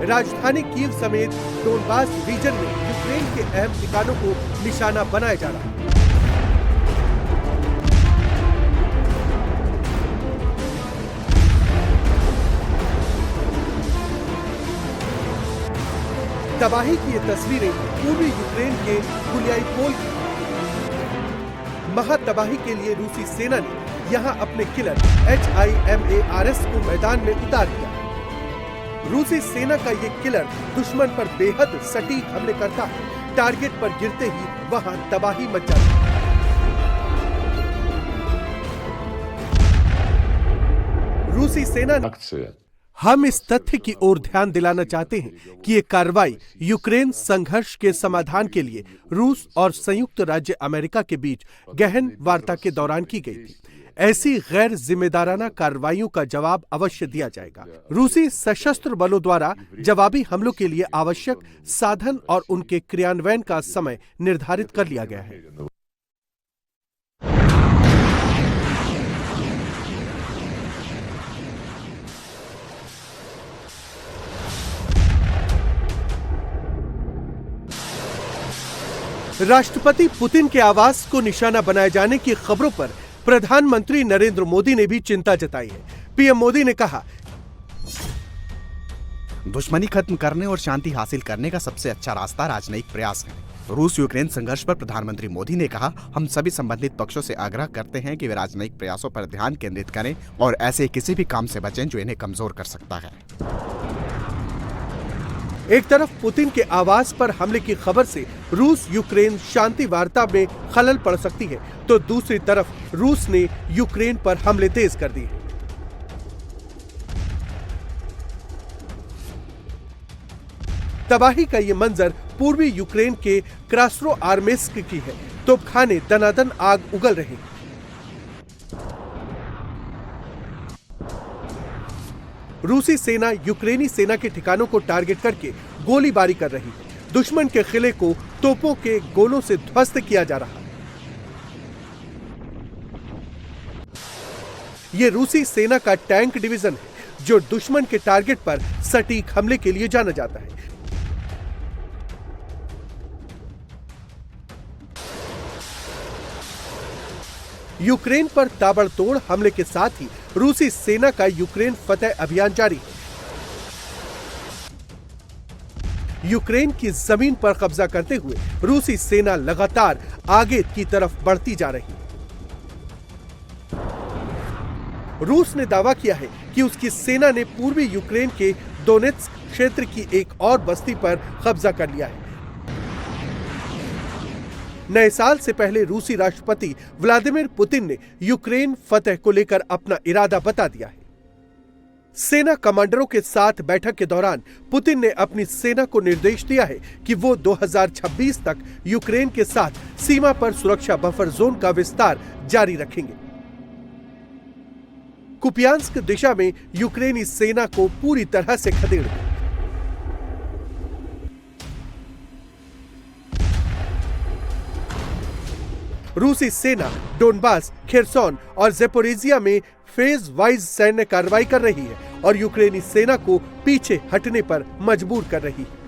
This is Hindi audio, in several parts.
राजधानी कीव समेत डोनबास रीजन में यूक्रेन के अहम ठिकानों को निशाना बनाया जा रहा है। तबाही की ये तस्वीरें पूर्वी यूक्रेन के गुलियाईपोल की। महातबाही के लिए रूसी सेना ने यहां अपने किलर HIMARS को मैदान में उतार दिया। रूसी सेना का ये किलर दुश्मन पर बेहद सटीक हमले करता है। टारगेट पर गिरते ही वहां तबाही मच जाती है। रूसी सेना ने हम इस तथ्य की ओर ध्यान दिलाना चाहते हैं कि ये कार्रवाई यूक्रेन संघर्ष के समाधान के लिए रूस और संयुक्त राज्य अमेरिका के बीच गहन वार्ता के दौरान की गई थी। ऐसी गैर जिम्मेदाराना कार्रवाइयों का जवाब अवश्य दिया जाएगा। रूसी सशस्त्र बलों द्वारा जवाबी हमलों के लिए आवश्यक साधन और उनके क्रियान्वयन का समय निर्धारित कर लिया गया है। राष्ट्रपति पुतिन के आवास को निशाना बनाए जाने की खबरों पर प्रधानमंत्री नरेंद्र मोदी ने भी चिंता जताई है। पीएम मोदी ने कहा, दुश्मनी खत्म करने और शांति हासिल करने का सबसे अच्छा रास्ता राजनयिक प्रयास है। रूस यूक्रेन संघर्ष पर प्रधानमंत्री मोदी ने कहा, हम सभी संबंधित पक्षों से आग्रह करते हैं कि वे राजनयिक प्रयासों पर ध्यान केंद्रित करें और ऐसे किसी भी काम से बचें जो इन्हें कमजोर कर सकता है। एक तरफ पुतिन के आवास पर हमले की खबर से रूस यूक्रेन शांति वार्ता में खलल पड़ सकती है, तो दूसरी तरफ रूस ने यूक्रेन पर हमले तेज कर दिए। तबाही का ये मंजर पूर्वी यूक्रेन के क्रास्नोआर्मेस्क की है। तोपखाने दनादन आग उगल रहे हैं। रूसी सेना यूक्रेनी सेना के ठिकानों को टारगेट करके गोलीबारी कर रही है। दुश्मन के किले को तोपों के गोलों से ध्वस्त किया जा रहा है। यह रूसी सेना का टैंक डिवीजन है जो दुश्मन के टारगेट पर सटीक हमले के लिए जाना जाता है। यूक्रेन पर ताबड़तोड़ हमले के साथ ही रूसी सेना का यूक्रेन फतेह अभियान जारी है। यूक्रेन की जमीन पर कब्जा करते हुए रूसी सेना लगातार आगे की तरफ बढ़ती जा रही है। रूस ने दावा किया है कि उसकी सेना ने पूर्वी यूक्रेन के दोनेत्स्क क्षेत्र की एक और बस्ती पर कब्जा कर लिया है। नए साल से पहले रूसी राष्ट्रपति व्लादिमीर पुतिन ने यूक्रेन फतेह को लेकर अपना इरादा बता दिया है। सेना कमांडरों के साथ बैठक के दौरान पुतिन ने अपनी सेना को निर्देश दिया है कि वो 2026 तक यूक्रेन के साथ सीमा पर सुरक्षा बफर जोन का विस्तार जारी रखेंगे। कुपियांस्क दिशा में यूक्रेनी सेना को पूरी तरह से खदेड़ दिया। रूसी सेना डोनबास, खेरसोन और ज़ेपोरिजिया में फेज वाइज सैन्य कार्रवाई कर रही है और यूक्रेनी सेना को पीछे हटने पर मजबूर कर रही है।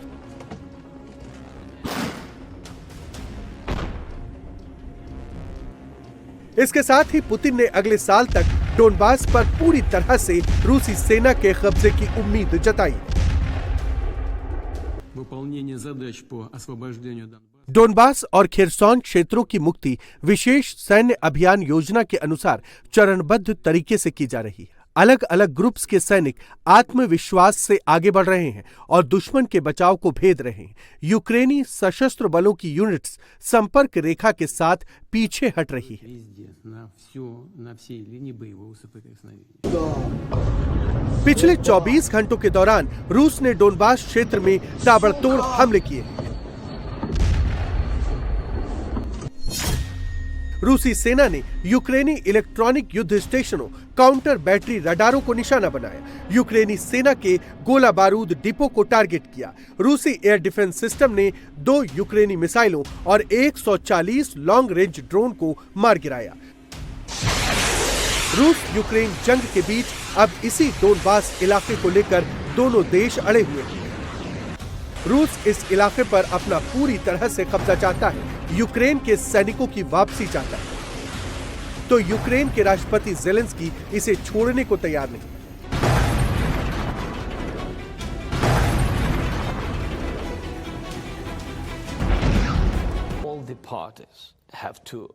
इसके साथ ही पुतिन ने अगले साल तक डोनबास पर पूरी तरह से रूसी सेना के कब्जे की उम्मीद जताई। डोनबास और खेरसोन क्षेत्रों की मुक्ति विशेष सैन्य अभियान योजना के अनुसार चरणबद्ध तरीके से की जा रही है। अलग अलग ग्रुप्स के सैनिक आत्मविश्वास से आगे बढ़ रहे हैं और दुश्मन के बचाव को भेद रहे हैं। यूक्रेनी सशस्त्र बलों की यूनिट्स संपर्क रेखा के साथ पीछे हट रही है। पिछले 24 घंटों के दौरान रूस ने डोनबास क्षेत्र में ताबड़तोड़ हमले किए। रूसी सेना ने यूक्रेनी इलेक्ट्रॉनिक युद्ध स्टेशनों, काउंटर बैटरी रडारों को निशाना बनाया। यूक्रेनी सेना के गोला बारूद डिपो को टारगेट किया। रूसी एयर डिफेंस सिस्टम ने 2 यूक्रेनी मिसाइलों और 140 लॉन्ग रेंज ड्रोन को मार गिराया। रूस यूक्रेन जंग के बीच अब इसी डोनबास इलाके को लेकर दोनों देश अड़े हुए हैं। रूस इस इलाके पर अपना पूरी तरह से कब्जा चाहता है, यूक्रेन के सैनिकों की वापसी चाहता है, तो यूक्रेन के राष्ट्रपति ज़ेलेंस्की इसे छोड़ने को तैयार नहीं। All the parties have to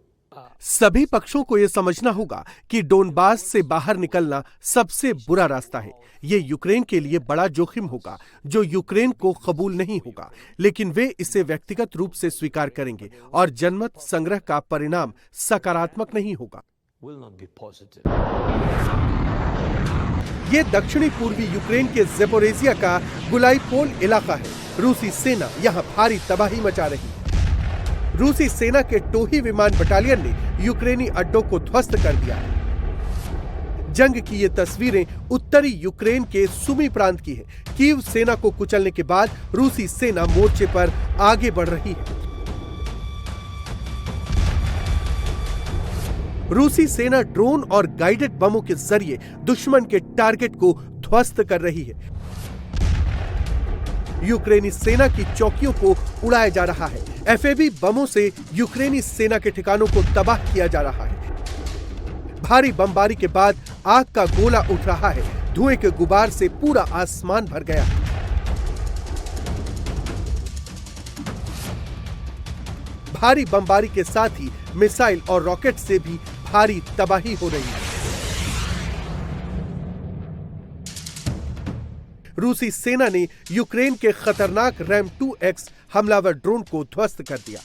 सभी पक्षों को यह समझना होगा कि डोनबास से बाहर निकलना सबसे बुरा रास्ता है। यह यूक्रेन के लिए बड़ा जोखिम होगा जो यूक्रेन को कबूल नहीं होगा, लेकिन वे इसे व्यक्तिगत रूप से स्वीकार करेंगे और जनमत संग्रह का परिणाम सकारात्मक नहीं होगा। will not be positive. ये दक्षिणी पूर्वी यूक्रेन के ज़ेपोरेजिया का गुलाइपोल इलाका है। रूसी सेना यहाँ भारी तबाही मचा रही है। रूसी सेना के टोही विमान बटालियन ने यूक्रेनी अड्डों को ध्वस्त कर दिया है। जंग की ये तस्वीरें उत्तरी यूक्रेन के सुमी प्रांत की हैं। कीव सेना को कुचलने के बाद रूसी सेना मोर्चे पर आगे बढ़ रही है। रूसी सेना ड्रोन और गाइडेड बमों के जरिए दुश्मन के टारगेट को ध्वस्त कर रही है। यूक्रेनी सेना की चौकियों को उड़ाया जा रहा है। एफएबी बमों से यूक्रेनी सेना के ठिकानों को तबाह किया जा रहा है। भारी बमबारी के बाद आग का गोला उठ रहा है। धुएं के गुबार से पूरा आसमान भर गया है। भारी बमबारी के साथ ही मिसाइल और रॉकेट से भी भारी तबाही हो रही है। रूसी सेना ने यूक्रेन के खतरनाक रैम 2X हमलावर ड्रोन को ध्वस्त कर दिया।